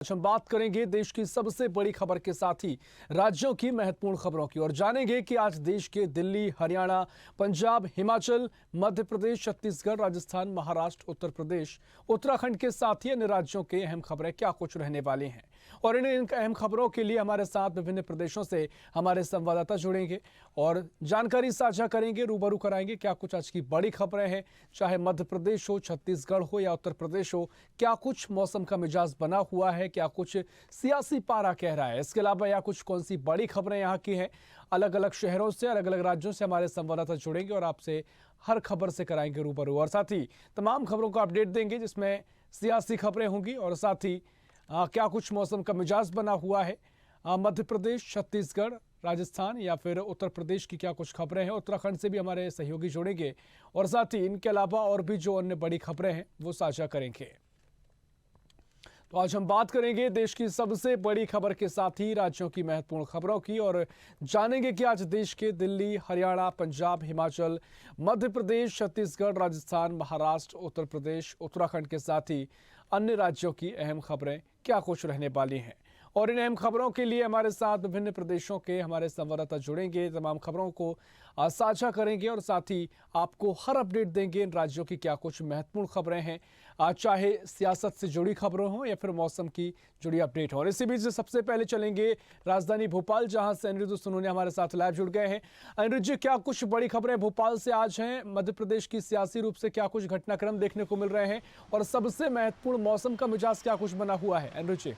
आज हम बात करेंगे देश की सबसे बड़ी खबर के साथ ही राज्यों की महत्वपूर्ण खबरों की और जानेंगे कि आज देश के दिल्ली, हरियाणा, पंजाब, हिमाचल, मध्य प्रदेश, छत्तीसगढ़, राजस्थान, महाराष्ट्र, उत्तर प्रदेश, उत्तराखंड के साथ ही अन्य राज्यों के अहम खबरें क्या कुछ रहने वाली हैं। और इन अहम खबरों के लिए हमारे साथ विभिन्न प्रदेशों से हमारे संवाददाता जुड़ेंगे और जानकारी साझा करेंगे, रूबरू कराएंगे क्या कुछ आज की बड़ी खबरें हैं, चाहे मध्य प्रदेश हो, छत्तीसगढ़ हो या उत्तर प्रदेश हो। क्या कुछ मौसम का मिजाज बना हुआ है, क्या कुछ सियासी पारा कह रहा है, इसके अलावा या कुछ कौन सी बड़ी खबरें यहाँ की हैं। अलग अलग शहरों से, अलग अलग राज्यों से हमारे संवाददाता जुड़ेंगे और आपसे हर खबर से कराएंगे रूबरू और साथ ही तमाम खबरों का अपडेट देंगे जिसमें सियासी खबरें होंगी और साथ ही क्या कुछ मौसम का मिजाज बना हुआ है। मध्य प्रदेश, छत्तीसगढ़, राजस्थान या फिर उत्तर प्रदेश की क्या कुछ खबरें हैं। उत्तराखंड से भी हमारे सहयोगी जुड़ेंगे और साथ ही इनके अलावा और भी जो अन्य बड़ी खबरें हैं वो साझा करेंगे। तो आज हम बात करेंगे देश की सबसे बड़ी खबर के साथ ही राज्यों की महत्वपूर्ण खबरों की और जानेंगे कि आज देश के दिल्ली, हरियाणा, पंजाब, हिमाचल, मध्य प्रदेश, छत्तीसगढ़, राजस्थान, महाराष्ट्र, उत्तर प्रदेश, उत्तराखंड के साथ ही अन्य राज्यों की अहम खबरें क्या कुछ रहने वाली हैं। और इन अहम खबरों के लिए हमारे साथ विभिन्न प्रदेशों के हमारे संवाददाता जुड़ेंगे, तमाम खबरों को साझा करेंगे और साथ ही आपको हर अपडेट देंगे इन राज्यों की क्या कुछ महत्वपूर्ण खबरें हैं, चाहे सियासत से जुड़ी खबरें हों या फिर मौसम की जुड़ी अपडेट हो। इसी बीच सबसे पहले चलेंगे राजधानी भोपाल, जहां से अनिरुद्ध सोनू ने हमारे साथ लाइव जुड़ गए हैं। अनिरुद्ध जी, क्या कुछ बड़ी खबरें भोपाल से आज हैं? मध्य प्रदेश की सियासी रूप से क्या कुछ घटनाक्रम देखने को मिल रहे हैं और सबसे महत्वपूर्ण मौसम का मिजाज क्या कुछ बना हुआ है? अनिरुद्ध जी,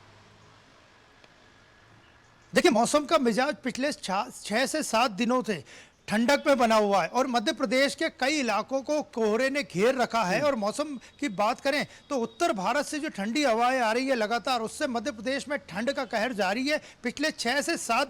देखिए, मौसम का मिजाज पिछले 6 से 7 दिनों से ठंडक में बना हुआ है और मध्य प्रदेश के कई इलाकों को कोहरे ने घेर रखा है। और मौसम की बात करें तो उत्तर भारत से जो ठंडी हवाएं आ रही है लगातार, उससे मध्य प्रदेश में ठंड का कहर जारी है। पिछले 6 से 7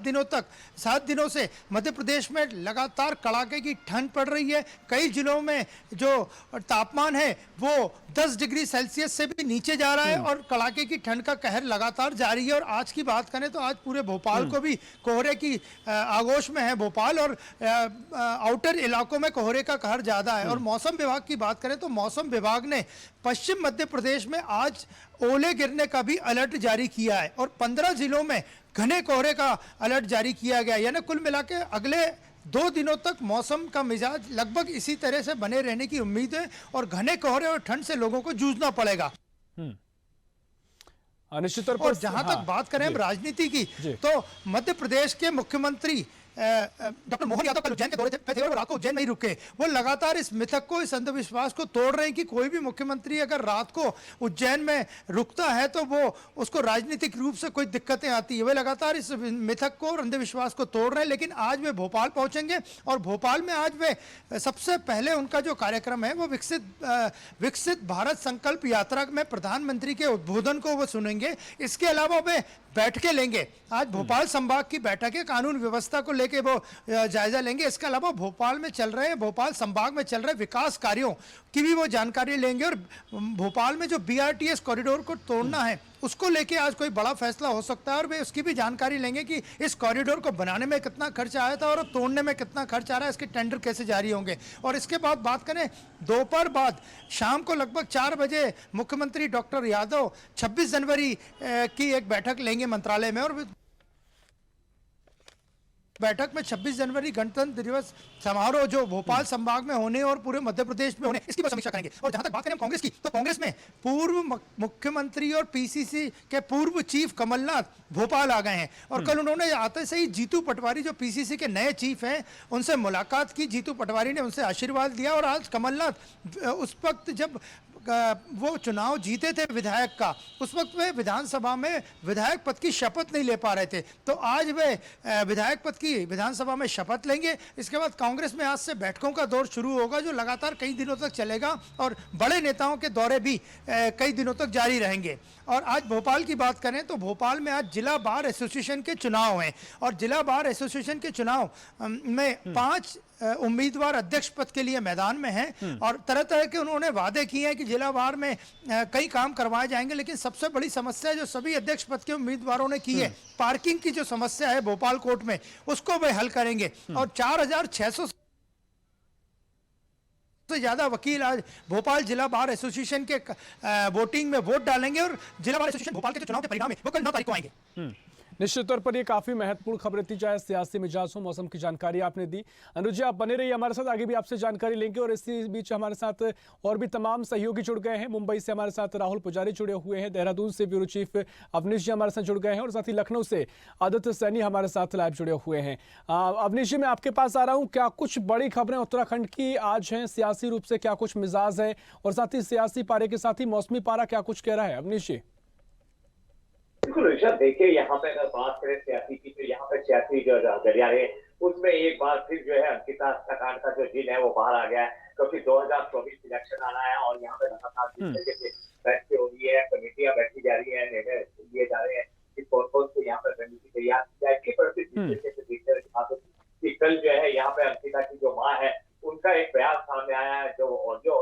दिनों से मध्य प्रदेश में लगातार कड़ाके की ठंड पड़ रही है। कई जिलों में जो तापमान है वो 10 डिग्री सेल्सियस से भी नीचे जा रहा है और कड़ाके की ठंड का कहर लगातार जारी है। और आज की बात करें तो आज पूरे भोपाल को भी कोहरे की आगोश में है भोपाल, और आउटर इलाकों में कोहरे का कहर ज्यादा है। और मौसम विभाग की बात करें तो मौसम विभाग ने पश्चिम मध्य प्रदेश में आज ओले गिरने का भी अलर्ट जारी किया है और 15 जिलों में घने कोहरे का अलर्ट जारी किया गया। यानी कुल मिला के अगले 2 दिनों तक मौसम का मिजाज लगभग इसी तरह से बने रहने की उम्मीद है और घने कोहरे और ठंड से लोगों को जूझना पड़ेगा। निश्चित तौर पर। और जहां तक बात करें हम राजनीति की, तो मध्य प्रदेश के मुख्यमंत्री डॉक्टर मोहन यादव कल उज्जैन के दौरे पे थे और रात को उज्जैन नहीं रुके। वो लगातार इस मिथक को, इस अंधविश्वास को तोड़ रहे हैं कि कोई भी मुख्यमंत्री अगर रात को उज्जैन में रुकता है तो वो उसको राजनीतिक रूप से कोई दिक्कतें आती है। वे लगातार इस मिथक को और अंधविश्वास को तोड़ रहे हैं। लेकिन आज वे भोपाल पहुंचेंगे और भोपाल में आज वे सबसे पहले उनका जो कार्यक्रम है वो विकसित भारत संकल्प यात्रा में प्रधानमंत्री के उद्बोधन को वो सुनेंगे। इसके अलावा वे बैठकें लेंगे। आज भोपाल संभाग की बैठकें कानून व्यवस्था को लेके वो जायजा लेंगे। इसके अलावा भोपाल संभाग में चल रहे विकास कार्यों की भी वो जानकारी लेंगे। और भोपाल में जो BRTS कॉरिडोर को तोड़ना है उसको लेके आज कोई बड़ा फैसला हो सकता है और वे उसकी भी जानकारी लेंगे कि इस कॉरिडोर को बनाने में कितना खर्च आया था और तोड़ने में कितना खर्च आ रहा है, इसके टेंडर कैसे जारी होंगे। और इसके बाद बात करें दोपहर बाद शाम को लगभग 4 बजे मुख्यमंत्री डॉक्टर यादव 26 जनवरी की एक बैठक लेंगे मंत्रालय में और बैठक में 26 जनवरी गणतंत्र दिवस समारोह जो भोपाल संभाग में होने और पूरे मध्य प्रदेश में होने, इसकी समीक्षा करेंगे। और जहां तक बात करें कांग्रेस की, तो कांग्रेस में पूर्व मुख्यमंत्री और PCC के पूर्व चीफ कमलनाथ भोपाल आ गए हैं और कल उन्होंने आते से ही जीतू पटवारी जो PCC के नए चीफ हैं उनसे मुलाकात की। जीतू पटवारी ने उनसे आशीर्वाद दिया और आज कमलनाथ उस वक्त जब वो चुनाव जीते थे विधायक का, उस वक्त वे विधानसभा में विधायक पद की शपथ नहीं ले पा रहे थे, तो आज वे विधायक पद की विधानसभा में शपथ लेंगे। इसके बाद कांग्रेस में आज से बैठकों का दौर शुरू होगा जो लगातार कई दिनों तक चलेगा और बड़े नेताओं के दौरे भी कई दिनों तक जारी रहेंगे। और आज भोपाल की बात करें तो भोपाल में आज जिला बार एसोसिएशन के चुनाव हैं और जिला बार एसोसिएशन के चुनाव में 5 उम्मीदवार अध्यक्ष पद के लिए मैदान में हैं और तरह तरह के उन्होंने वादे किए हैं कि जिला वार में कई काम करवाए जाएंगे। लेकिन सबसे बड़ी समस्या जो सभी अध्यक्ष पद के उम्मीदवारों ने की है, पार्किंग की जो समस्या है भोपाल कोर्ट में, उसको वे हल करेंगे। और 4600 सबसे ज्यादा वकील आज भोपाल जिला बार एसोसिएशन के वोटिंग में वोट डालेंगे और जिला बार एसोसिएशन भोपाल के जो चुनाव के परिणाम है वो कल 9 तारीख को आएंगे। निश्चित तौर पर ये काफी महत्वपूर्ण खबरें थी, चाहे सियासी मिजाज हो, मौसम की जानकारी आपने दी। अनुज जी, आप बने रहिए हमारे साथ, आगे भी आपसे जानकारी लेंगे। और इसी बीच हमारे साथ और भी तमाम सहयोगी जुड़ गए हैं। मुंबई से हमारे साथ राहुल पुजारी जुड़े हुए हैं, देहरादून से ब्यूरो चीफ अवनीश जी हमारे साथ जुड़ गए हैं, और साथ ही लखनऊ से आदित्य सैनी हमारे साथ लाइव जुड़े हुए हैं। अवनीश जी, मैं आपके पास आ रहा हूँ। क्या कुछ बड़ी खबरें उत्तराखंड की आज हैं, सियासी रूप से क्या कुछ मिजाज है, और साथ ही सियासी पारे के साथ ही मौसमी पारा क्या कुछ कह रहा है? अवनीश जी। बिल्कुल ऋषभ, देखिए यहाँ पे अगर बात करें सियासी की, तो यहाँ पे सियासी जो जरिया है उसमें एक बार फिर जो है अंकिता हत्याकांड का जो जिन है वो बाहर आ गया है, क्योंकि 2024 इलेक्शन आना है और यहाँ पे लगातार जिस तरीके से बैठकें हो रही है, कमेटियां बैठी जा रही है, निर्णय लिए जा रहे हैं कि कौन कौन से यहाँ पर रणनीति तैयार की जाएगी। पर जिस तरीके से देखते हुए कि कल जो है यहाँ पे अंकिता की जो माँ है उनका एक बयान सामने आया है, जो ऑडियो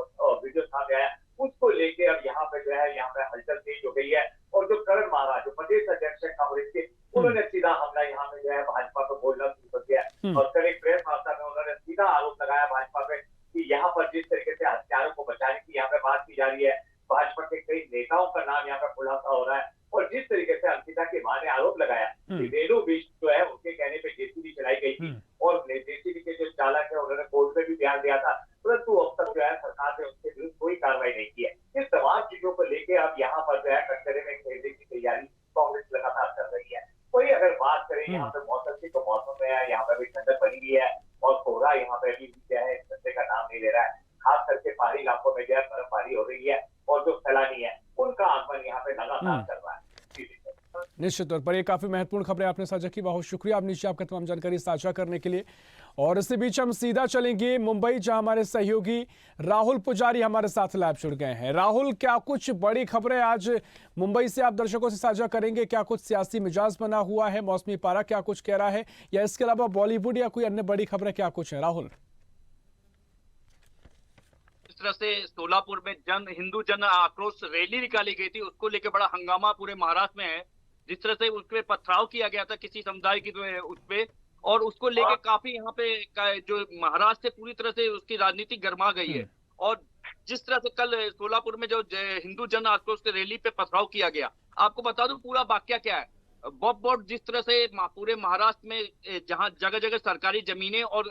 वीडियो सामने आया, उसको लेके अब यहाँ पे जो है यहाँ पे हलचल तेज हो गई है। और जो करण महाराज जो प्रदेश अध्यक्ष है कांग्रेस के, उन्होंने सीधा हमला यहाँ पे जो है भाजपा पर बोलना शुरू कर दिया। और कल एक प्रेस वार्ता में उन्होंने सीधा आरोप लगाया भाजपा पे कि यहाँ पर जिस तरीके से हथियारों को बचाने की यहाँ पे बात की जा रही है, भाजपा के कई नेताओं का नाम यहाँ पे खुलासा हो रहा है। और जिस तरीके से अंकिता की मां ने आरोप लगाया कि रेणु बीच जो है उनके कहने पे जेसीबी चलाई गई थी, और जेसीबी के जो चालक है उन्होंने कोर्ट में भी बयान दिया था, परंतु अब तक जो है सरकार ने उसके विरुद्ध कोई कार्रवाई नहीं की है। इस तमाम चीजों को लेकर अब यहाँ पर जो है कटघरे में खेलने की तैयारी कांग्रेस लगातार कर रही है। वही अगर बात करें यहाँ पे मौसम की, तो मौसम में यहाँ पे भी ठंडक बनी हुई है, और कोहरा यहाँ पे भी क्या है ठंडे का नाम नहीं ले रहा है। खास करके पहाड़ी इलाकों में जो है बर्फबारी हो रही है, और जो सैलानी है उनका आगमन यहाँ पे लगातार कर रहा है। निश्चित तौर पर ये काफी महत्वपूर्ण खबरें आपने साझा की, बहुत शुक्रिया अवनीश जी आपका तमाम जानकारी साझा करने के लिए। और इसी बीच हम सीधा चलेंगे मुंबई, जहां हमारे सहयोगी राहुल पुजारी हमारे साथ लाइव जुड़ गए हैं। राहुल, क्या कुछ बड़ी खबरें आज मुंबई से आप दर्शकों से साझा करेंगे? क्या कुछ सियासी मिजाज बना हुआ है, मौसमी पारा क्या कुछ कह रहा है, या इसके अलावा बॉलीवुड या कोई अन्य बड़ी खबरें क्या कुछ है? राहुल, इस तरह से सोलापुर में हिंदू जन आक्रोश रैली निकाली गई थी, उसको लेकर बड़ा हंगामा पूरे महाराष्ट्र में है। जिस तरह से उसपे पथराव किया गया था किसी समुदाय की उसपे, और उसको लेके काफी यहाँ पे जो महाराष्ट्र से पूरी तरह से उसकी राजनीति गर्मा गई है। और जिस तरह से कल सोलापुर में जो हिंदू जन आक्रोश रैली पे पथराव किया गया, आपको बता दूं पूरा वाकया क्या है। बॉब बोर्ड जिस तरह से पूरे महाराष्ट्र में जहाँ जगह जगह सरकारी जमीनें और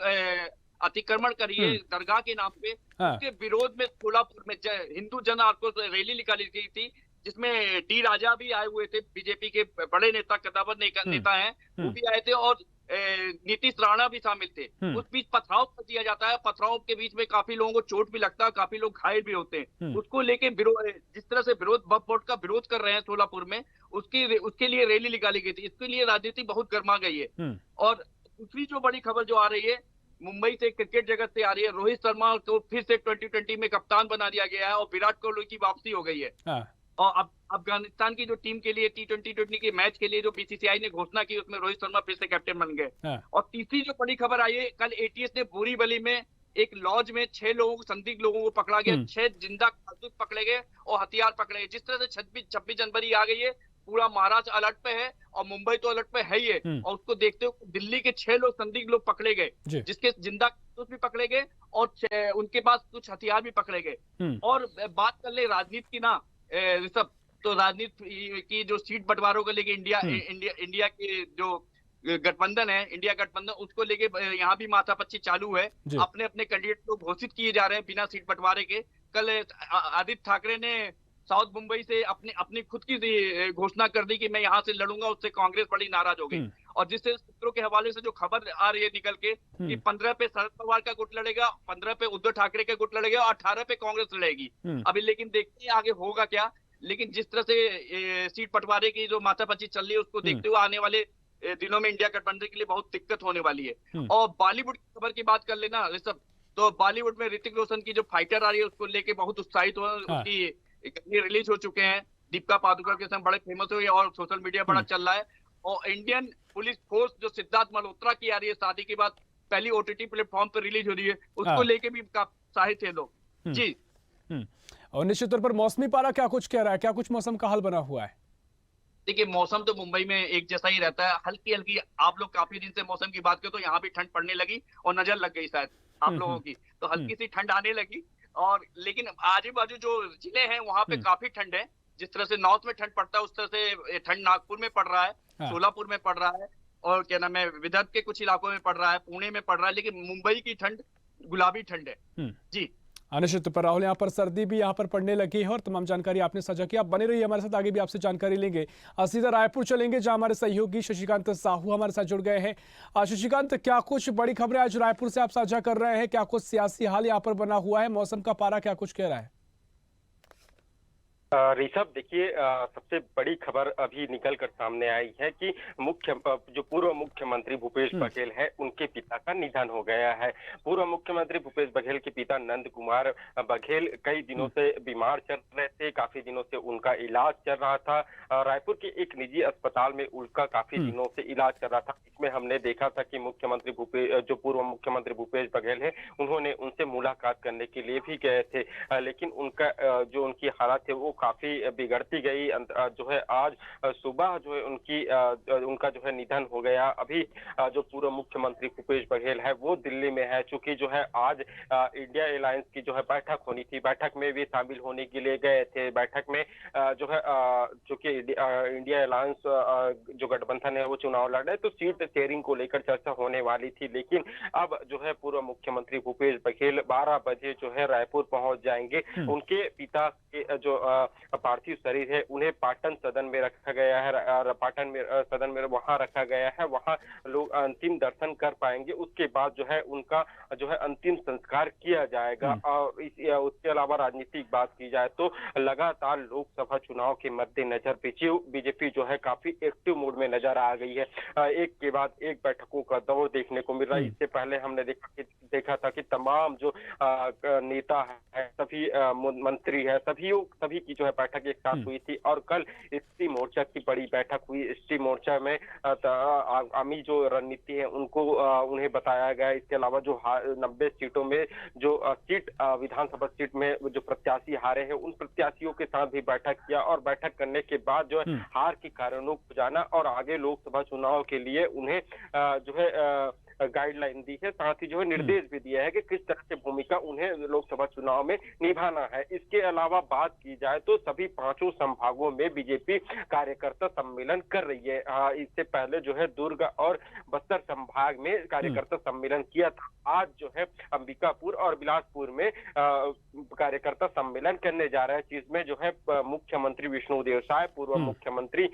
अतिक्रमण करी है दरगाह के नाम पे, उसके विरोध में सोलापुर में हिंदू जन आक्रोश रैली निकाली गई थी, जिसमें डी राजा भी आए हुए थे, बीजेपी के बड़े नेता कद्दावर नेता हैं, वो भी आए थे, और नीतीश राणा भी शामिल थे। उस बीच पथराव कर दिया जाता है, पथराव के बीच में काफी लोगों को चोट भी लगता है, काफी लोग घायल भी होते हैं। उसको लेके जिस तरह से वक्फ बोर्ड का विरोध कर रहे हैं सोलापुर में, उसके लिए रैली निकाली गई थी। इसके लिए राजनीति बहुत गर्मा गई है। और दूसरी जो बड़ी खबर जो आ रही है मुंबई से, क्रिकेट जगत से आ रही है, रोहित शर्मा को फिर से 2020 में कप्तान बना दिया गया है, और विराट कोहली की वापसी हो गई है। और अब अफगानिस्तान की जो टीम के लिए T20 के मैच के लिए जो बीसीसीआई ने घोषणा की, उसमें रोहित शर्मा फिर से कैप्टन बन गए। और तीसरी जो बड़ी खबर आई है, कल एटीएस ने बोरीवली में एक लॉज में 6 लोगों को, संदिग्ध लोगों को पकड़ा गया, 6 जिंदा कारतूस पकड़े गए और हथियार पकड़े गए। जिस तरह से 26 जनवरी आ गई है, पूरा महाराष्ट्र अलर्ट पे है, और मुंबई तो अलर्ट पे है ही है। और उसको देखते हुए दिल्ली के 6 लोग संदिग्ध लोग पकड़े गए, जिसके जिंदा कारतूस भी पकड़े गए, और उनके पास कुछ हथियार भी पकड़े गए। और बात कर ले राजनीति की ना ऋषभ, तो राजनीति की जो सीट बंटवारों को लेके इंडिया के जो गठबंधन है, इंडिया गठबंधन, उसको लेके यहाँ भी माथापच्ची चालू है। अपने अपने कैंडिडेट को घोषित किए जा रहे हैं बिना सीट बंटवारे के। कल आदित्य ठाकरे ने साउथ मुंबई से अपनी खुद की घोषणा कर दी कि मैं यहाँ से लड़ूंगा, उससे कांग्रेस बड़ी नाराज हो गई। और जिससे सूत्रों के हवाले से जो खबर आ रही है निकल के कि 15 पे शरद पवार का गुट लड़ेगा, 15 पे उद्धव ठाकरे का गुट लड़ेगा, और 18 पे कांग्रेस लड़ेगी। अभी लेकिन देखते हैं आगे होगा क्या। लेकिन जिस तरह से सीट बंटवारे की जो माथापच्ची चल रही है, उसको देखते हुए आने वाले दिनों में इंडिया गठबंधन के लिए बहुत दिक्कत होने वाली है। और बॉलीवुड की खबर की बात कर लेना ऋषभ, तो बॉलीवुड में ऋतिक रोशन की जो फाइटर आ रही है, उसको लेके बहुत उत्साहित हो। उसकी रिलीज हो चुके हैं, दीपिका पादुकोण के साथ बड़े फेमस हुए, और सोशल मीडिया बड़ा चल रहा है। और इंडियन पुलिस फोर्स जो सिद्धार्थ मल्होत्रा की आ रही है, शादी के बाद पहली OTT प्लेटफॉर्म पर रिलीज हो रही है, उसको लेके भी काफी उत्साहित है लोग जी। और निश्चित तौर पर मौसमी पारा क्या कुछ कह रहा है, क्या कुछ मौसम का हाल बना हुआ है? देखिए, मौसम तो मुंबई में एक जैसा ही रहता है, हल्की हल्की। आप लोग काफी दिन से मौसम की बात करें तो यहाँ भी ठंड पड़ने लगी और नजर लग गई शायद। आप लोगों की, तो हल्की सी ठंड आने लगी। और लेकिन आजू बाजू जो जिले हैं वहां पे काफी ठंड है। जिस तरह से नॉर्थ में ठंड पड़ता है उस तरह से ठंड नागपुर में पड़ रहा है, हाँ। सोलापुर में पड़ रहा है, और क्या नाम है, विदर्भ के कुछ इलाकों में पड़ रहा है, पुणे में पड़ रहा है, लेकिन मुंबई की ठंड गुलाबी ठंड है जी। निश्चित पर राहुल, यहाँ पर सर्दी भी यहाँ पर पड़ने लगी है और तमाम जानकारी आपने साझा की। आप बने रहिए हमारे साथ, आगे भी आपसे जानकारी लेंगे। सीधा रायपुर चलेंगे जहां हमारे सहयोगी शशिकांत साहू हमारे साथ जुड़ गए हैं। शशिकांत, क्या कुछ बड़ी खबरें आज रायपुर से आप साझा कर रहे हैं? क्या कुछ सियासी हाल यहाँ पर बना हुआ है? मौसम का पारा क्या कुछ कह रहा है? ऋषभ, देखिए, सबसे बड़ी खबर अभी निकल कर सामने आई है कि जो पूर्व मुख्यमंत्री भूपेश बघेल है, उनके पिता का निधन हो गया है। पूर्व मुख्यमंत्री भूपेश बघेल के पिता नंद कुमार बघेल कई दिनों से बीमार चल रहे थे, काफी दिनों से उनका इलाज चल रहा था। रायपुर के एक निजी अस्पताल में उनका काफी दिनों से इलाज चल रहा था। इसमें हमने देखा था कि जो पूर्व मुख्यमंत्री भूपेश बघेल है, उन्होंने उनसे मुलाकात करने के लिए भी गए थे, लेकिन उनकी हालत है वो काफी बिगड़ती गई। जो है आज सुबह जो है उनका जो है निधन हो गया। अभी जो पूर्व मुख्यमंत्री भूपेश बघेल है वो दिल्ली में है, चूंकि जो है आज इंडिया अलायंस की जो है बैठक होनी थी, बैठक में भी शामिल होने के लिए गए थे। बैठक में जो है चूंकि इंडिया अलायंस जो गठबंधन है वो चुनाव लड़ रहे, तो सीट शेयरिंग को लेकर चर्चा होने वाली थी। लेकिन अब जो है पूर्व मुख्यमंत्री भूपेश बघेल 12 बजे जो है रायपुर पहुंच जाएंगे। उनके पिता के जो पार्थिव शरीर है उन्हें पाटन सदन में रखा गया है, पाटन में सदन में वहां रखा गया है, वहां लोग अंतिम दर्शन कर पाएंगे। उसके बाद जो है उनका जो है अंतिम संस्कार किया जाएगा। और उसके अलावा राजनीतिक बात की जाए तो लगातार लोकसभा चुनाव के मद्देनजर बीजेपी जो है काफी एक्टिव मूड में नजर आ गई है। एक के बाद एक बैठकों का दौर देखने को मिल रहा है। इससे पहले हमने देखा था कि तमाम जो नेता है, सभी मंत्री है, सभी की जो है बैठक एक साथ हुई थी। और कल एसटी मोर्चा की बड़ी बैठक हुई। एसटी मोर्चा में आगामी जो रणनीति है उन्हें बताया गया। इसके अलावा जो 90 सीटों में जो विधानसभा सीट में जो प्रत्याशी हारे हैं, उन प्रत्याशियों के साथ भी बैठक किया। और बैठक करने के बाद जो है हार के कारणों को जाना और आगे लोकसभा चुनाव के लिए उन्हें जो है गाइडलाइन दी है, साथ ही जो है निर्देश भी दिया है कि किस तरह से भूमिका उन्हें लोकसभा चुनाव में निभाना है। इसके अलावा बात की जाए तो सभी 5 संभागों में बीजेपी कार्यकर्ता सम्मेलन कर रही है। इससे पहले जो है दुर्ग और बस्तर संभाग में कार्यकर्ता सम्मेलन किया था। आज जो है अंबिकापुर और बिलासपुर में कार्यकर्ता सम्मेलन करने जा रहा है, जिसमें जो है मुख्यमंत्री विष्णुदेव साय, पूर्व मुख्यमंत्री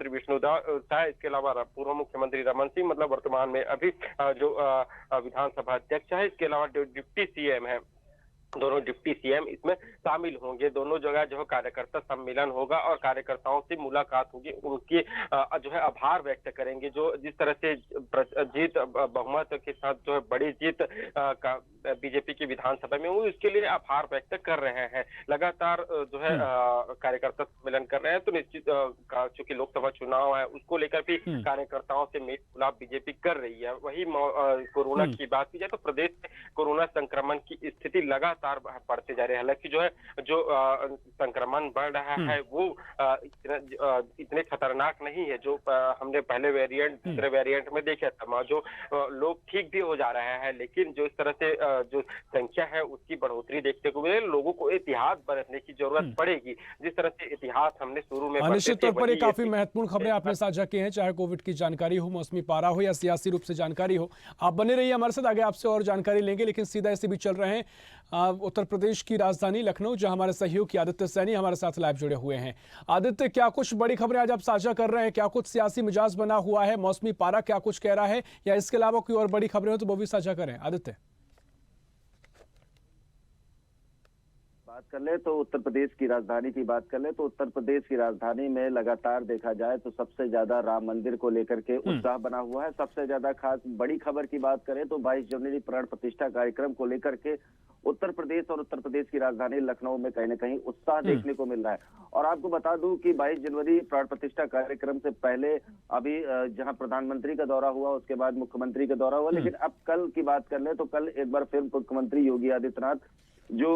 विष्णुदेव साय, इसके अलावा पूर्व मुख्यमंत्री रमन सिंह, मतलब वर्तमान में अभी जो विधानसभा अध्यक्ष है, इसके अलावा जो डिप्टी सीएम है, दोनों डिप्टी सीएम इसमें शामिल होंगे। दोनों जगह जो कार्यकर्ता सम्मेलन होगा और कार्यकर्ताओं से मुलाकात होगी, उनकी जो है आभार व्यक्त करेंगे। जो जिस तरह से जीत बहुमत के साथ जो है बड़ी जीत का बीजेपी की विधानसभा में हुई, उसके लिए आभार व्यक्त कर रहे हैं। लगातार जो है कार्यकर्ता सम्मेलन कर रहे हैं। तो निश्चित चूंकि लोकसभा चुनाव है, उसको लेकर भी कार्यकर्ताओं से मेल मिलाप बीजेपी कर रही है। वही कोरोना की बात की जाए तो प्रदेश में कोरोना संक्रमण की स्थिति लगातार बढ़ते जा रहे हैं। हालांकि जो है संक्रमण बढ़ रहा है वो इतने खतरनाक नहीं है जो हमने पहले वेरिएंट, दूसरे वेरिएंट में देखा था। जो लोग ठीक भी हो जा रहे हैं, लेकिन जो इस तरह से जो संख्या है उसकी बढ़ोतरी देखते हुए लोगों को एहतियात बरतने की जरूरत पड़ेगी। जिस तरह से इतिहास हमने शुरू में निश्चित तौर पर ये काफी महत्वपूर्ण खबरें आपने साझा की हैं, चाहे कोविड की जानकारी हो, मौसमी पारा हो या सियासी रूप से जानकारी हो। आप बने रहिए हमारे साथ, आगे आपसे और जानकारी लेंगे। लेकिन सीधा ऐसे भी चल रहे हैं उत्तर प्रदेश की राजधानी लखनऊ, जहां हमारे सहयोगी आदित्य सैनी हमारे साथ लाइव जुड़े हुए हैं। आदित्य, क्या कुछ बड़ी खबरें आज आप साझा कर रहे हैं? क्या कुछ सियासी मिजाज बना हुआ है? मौसमी पारा क्या कुछ कह रहा है, या इसके अलावा कोई और बड़ी खबरें हो तो वो भी साझा करें। आदित्य, बात कर ले तो उत्तर प्रदेश की राजधानी की बात कर ले तो उत्तर प्रदेश की राजधानी में लगातार देखा जाए तो सबसे ज्यादा राम मंदिर को लेकर के उत्साह बना हुआ है। सबसे ज्यादा खास बड़ी खबर की बात करें तो 22 जनवरी प्राण प्रतिष्ठा कार्यक्रम को लेकर के उत्तर प्रदेश और उत्तर प्रदेश की राजधानी लखनऊ में कहीं न कहीं उत्साह देखने को मिल रहा है। और आपको बता दूं कि 22 जनवरी प्राण प्रतिष्ठा कार्यक्रम से पहले अभी जहां प्रधानमंत्री का दौरा हुआ, उसके बाद मुख्यमंत्री का दौरा हुआ, लेकिन अब कल की बात कर ले तो कल एक बार फिर मुख्यमंत्री योगी आदित्यनाथ जो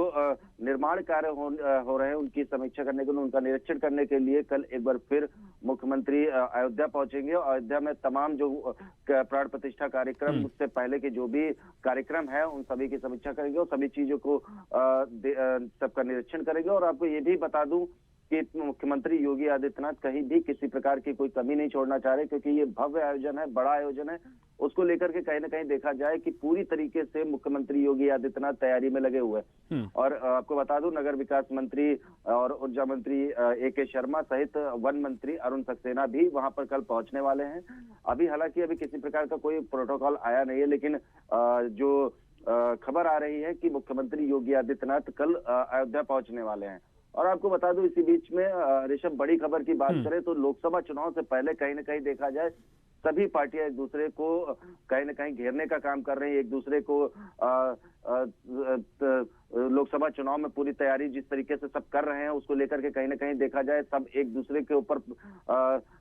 निर्माण कार्य हो रहे हैं उनकी समीक्षा करने के लिए, उनका निरीक्षण करने के लिए कल एक बार फिर मुख्यमंत्री अयोध्या पहुंचेंगे। अयोध्या में तमाम जो प्राण प्रतिष्ठा कार्यक्रम, उससे पहले के जो भी कार्यक्रम है उन सभी की समीक्षा करेंगे और सभी चीजों को सबका निरीक्षण करेंगे। और आपको ये भी बता दूं कि मुख्यमंत्री योगी आदित्यनाथ कहीं भी किसी प्रकार की कोई कमी नहीं छोड़ना चाह रहे, क्योंकि ये भव्य आयोजन है, बड़ा आयोजन है। उसको लेकर के कहीं ना कहीं देखा जाए कि पूरी तरीके से मुख्यमंत्री योगी आदित्यनाथ तैयारी में लगे हुए हैं। और आपको बता दूं, नगर विकास मंत्री और ऊर्जा मंत्री AK शर्मा सहित वन मंत्री अरुण सक्सेना भी वहां पर कल पहुंचने वाले हैं। अभी हालांकि अभी किसी प्रकार का कोई प्रोटोकॉल आया नहीं है, लेकिन जो खबर आ रही है कि मुख्यमंत्री योगी आदित्यनाथ कल अयोध्या पहुंचने वाले हैं। और आपको बता दूं इसी बीच में ऋषभ, बड़ी खबर की बात करें तो लोकसभा चुनाव से पहले कहीं ना कहीं देखा जाए सभी पार्टियां एक दूसरे को कहीं ना कहीं घेरने का काम कर रही है। एक दूसरे को लोकसभा चुनाव में पूरी तैयारी जिस तरीके से सब कर रहे हैं उसको लेकर के कहीं ना कहीं देखा जाए सब एक दूसरे के ऊपर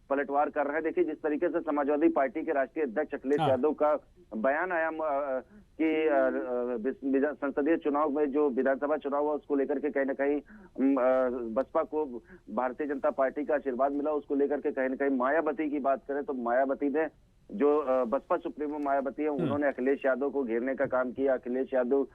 पलटवार कर रहे हैं। देखिए जिस तरीके से समाजवादी पार्टी के राष्ट्रीय अध्यक्ष अखिलेश यादव का बयान आया कि संसदीय चुनाव में जो विधानसभा चुनाव है उसको लेकर के कहीं ना कहीं बसपा को भारतीय जनता पार्टी का आशीर्वाद मिला, उसको लेकर के कहीं ना कहीं मायावती की बात करें तो मायावती ने जो बसपा सुप्रीमो मायावती है उन्होंने अखिलेश यादव को घेरने का काम किया, अखिलेश यादव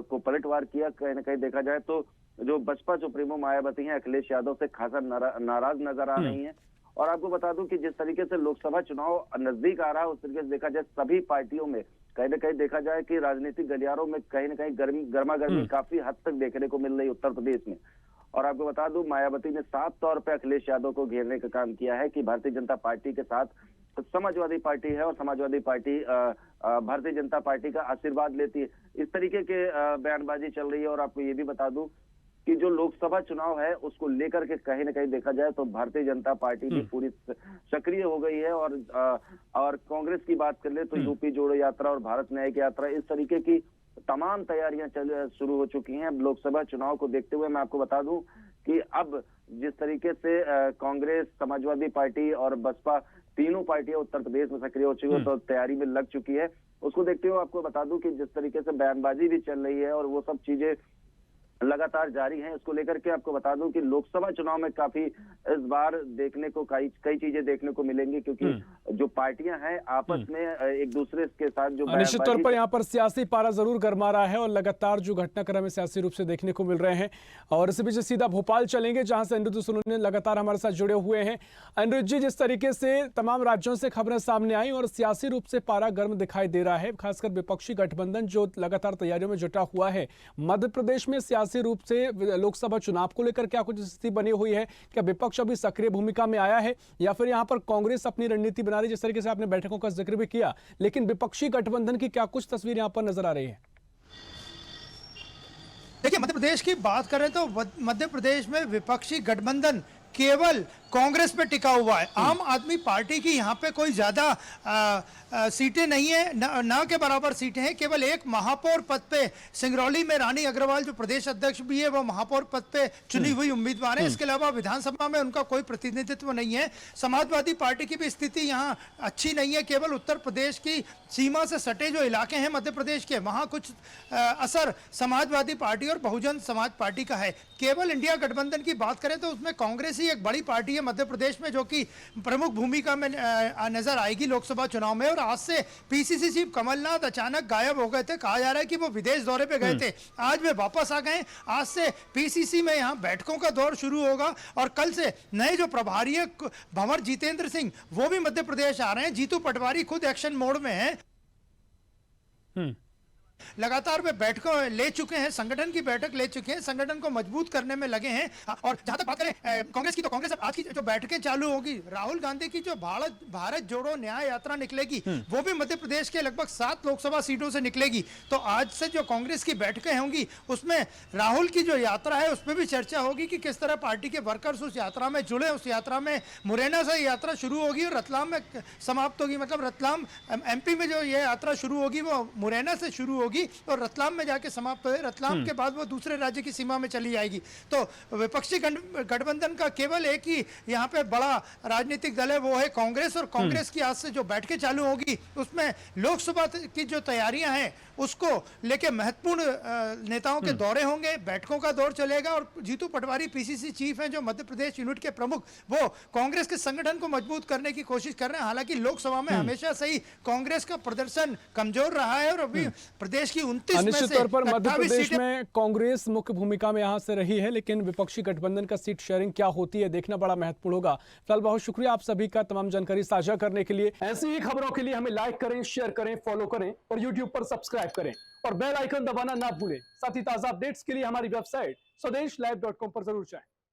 को पलटवार किया। कहीं ना कहीं देखा जाए तो जो बसपा सुप्रीमो मायावती हैं अखिलेश यादव से खासा नाराज नजर आ रही हैं। और आपको बता दूं कि जिस तरीके से लोकसभा चुनाव नजदीक आ रहा है उस तरीके से देखा जाए सभी पार्टियों में कहीं ना कहीं देखा जाए कि राजनीतिक गलियारों में कहीं ना कहीं गर्मा गर्मी काफी हद तक देखने को मिल रही उत्तर प्रदेश में। और आपको बता दूं मायावती ने साफ तौर पे अखिलेश यादव को घेरने का काम किया है कि भारतीय जनता पार्टी के साथ समाजवादी पार्टी है और समाजवादी पार्टी भारतीय जनता पार्टी का आशीर्वाद लेती है। इस तरीके के बयानबाजी चल रही है। और आपको ये भी बता दूं कि जो लोकसभा चुनाव है उसको लेकर के कहीं ना कहीं देखा जाए तो भारतीय जनता पार्टी भी पूरी सक्रिय हो गई है। और कांग्रेस की बात कर ले तो यूपी जोड़ो यात्रा और भारत न्याय की यात्रा, इस तरीके की तमाम तैयारियां शुरू हो चुकी हैं। अब लोकसभा चुनाव को देखते हुए मैं आपको बता दूं कि अब जिस तरीके से कांग्रेस, समाजवादी पार्टी और बसपा तीनों पार्टियां उत्तर प्रदेश में सक्रिय हो चुकी है तो तैयारी में लग चुकी है। उसको देखते हुए आपको बता दूं कि जिस तरीके से बयानबाजी भी चल रही है और वो सब चीजें लगातार जारी हैं, इसको लेकर के आपको बता दूं कि लोकसभा चुनाव में काफी इस बार देखने को कई चीजें देखने को मिलेंगी, क्योंकि जो पार्टियां हैं आपस में एक दूसरे के साथ जो निश्चित तौर पर यहाँ पर सियासी पारा जरूर गर्मा रहा है और लगातार जो घटनाक्रम है सियासी रूप से देखने को मिल रहे हैं। और इसी बीच सीधा भोपाल चलेंगे जहां से अनिरुद्ध सोनू लगातार हमारे साथ जुड़े हुए हैं। अनिरुद्ध जी, जिस तरीके से तमाम राज्यों से खबरें सामने आई और सियासी रूप से पारा गर्म दिखाई दे रहा है, खासकर विपक्षी गठबंधन जो लगातार तैयारियों में जुटा हुआ है, मध्य प्रदेश में सियासी रूप से लोकसभा चुनाव को लेकर क्या कुछ स्थिति बनी हुई है? क्या विपक्ष अभी सक्रिय भूमिका में आया है या फिर यहां पर कांग्रेस अपनी रणनीति बना रही है? जिस तरीके से आपने बैठकों का जिक्र भी किया, लेकिन विपक्षी गठबंधन की क्या कुछ तस्वीर यहां पर नजर आ रही है? देखिए, मध्य प्रदेश की बात करें तो मध्य प्रदेश में विपक्षी गठबंधन केवल कांग्रेस पे टिका हुआ है। आम आदमी पार्टी की यहाँ पे कोई ज्यादा सीटें नहीं है, न के बराबर सीटें हैं। केवल एक महापौर पद पे सिंगरौली में रानी अग्रवाल जो प्रदेश अध्यक्ष भी है वो महापौर पद पे चुनी हुई उम्मीदवार है। इसके अलावा विधानसभा में उनका कोई प्रतिनिधित्व नहीं है। समाजवादी पार्टी की भी स्थिति यहाँ अच्छी नहीं है। केवल उत्तर प्रदेश की सीमा से सटे जो इलाके हैं मध्य प्रदेश के, वहाँ कुछ असर समाजवादी पार्टी और बहुजन समाज पार्टी का है। केवल इंडिया गठबंधन की बात करें तो उसमें कांग्रेस ही एक बड़ी पार्टी है मध्य प्रदेश में, जो कि प्रमुख भूमिका में नजर आएगी लोकसभा चुनाव में। और आज से पीसीसी चीफ कमलनाथ अचानक गायब हो गए थे, कहा जा रहा है कि वो विदेश दौरे पे गए थे, आज वे वापस आ गए। आज से पीसीसी में यहाँ बैठकों का दौर शुरू होगा और कल से नए जो प्रभारी है भंवर जितेंद्र सिंह वो भी मध्य प्रदेश आ रहे हैं। जीतू पटवारी खुद एक्शन मोड में है, लगातार वे बैठकों ले चुके हैं, संगठन की बैठक ले चुके हैं, संगठन को मजबूत करने में लगे हैं। और जहां तक बात करें कांग्रेस की, तो कांग्रेस आज की जो बैठकें चालू होगी, राहुल गांधी की जो भारत जोड़ो न्याय यात्रा निकलेगी वो भी मध्य प्रदेश के लगभग 7 लोकसभा सीटों से निकलेगी। तो आज से जो कांग्रेस की बैठकें होंगी उसमें राहुल की जो यात्रा है उस पर भी चर्चा होगी कि किस तरह पार्टी के वर्कर्स उस यात्रा में जुड़े। उस यात्रा में मुरैना से यात्रा शुरू होगी और रतलाम में समाप्त होगी। मतलब रतलाम MP में जो ये यात्रा शुरू होगी वो मुरैना से शुरू होगी। होगी और रतलाम में जाके समाप्त हो, रतलाम के बाद वो दूसरे राज्य की सीमा में चली जाएगी। तो विपक्षी गठबंधन का केवल एक ही यहाँ पे बड़ा राजनीतिक दल है, वो है कांग्रेस। और कांग्रेस की आज से जो बैठकें चालू होगी उसमें लोकसभा की जो तैयारियां हैं उसको लेके महत्वपूर्ण नेताओं के दौरे होंगे, बैठकों का दौर चलेगा। और जीतू पटवारी पीसीसी चीफ हैं जो मध्य प्रदेश यूनिट के प्रमुख, वो कांग्रेस के संगठन को मजबूत करने की कोशिश कर रहे हैं। हालांकि लोकसभा में हमेशा से ही कांग्रेस का प्रदर्शन कमजोर रहा है और अभी प्रदेश की 29 में निश्चित से तौर पर मध्य 28 प्रदेश सीटें में कांग्रेस मुख्य भूमिका में यहां से रही है, लेकिन विपक्षी गठबंधन का सीट शेयरिंग क्या होती है देखना बड़ा महत्वपूर्ण होगा। फिलहाल बहुत शुक्रिया आप सभी का तमाम जानकारी साझा करने के लिए। ऐसी ही खबरों के लिए हमें लाइक करें, शेयर करें, फॉलो करें और यूट्यूब पर सब्सक्राइब करें और बेल आइकन दबाना ना भूलें। साथ ही ताजा अपडेट्स के लिए हमारी वेबसाइट स्वदेशलाइव.com पर जरूर जाएं।